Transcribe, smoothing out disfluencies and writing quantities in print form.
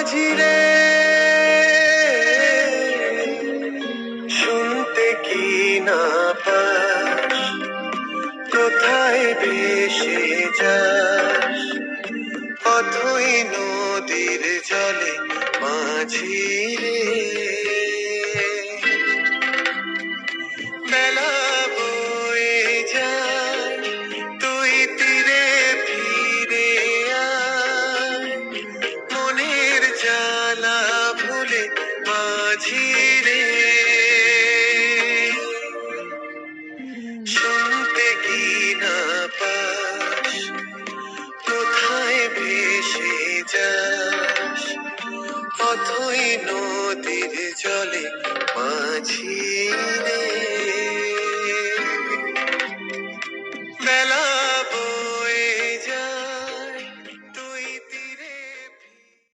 মাঝি রে শুনতে কি না পাস, কোথায় ভেসে যাস অথই নদীর জলে মাঝি রে। বেলা বয়ে যায় তুই তীরে ফিরে আয়, মনের জ্বালা ভুলে মাঝি রে। শুনতে কি না পাস, কোথায় ভেসে যাস অথই নদীর জলে মাঝি রে।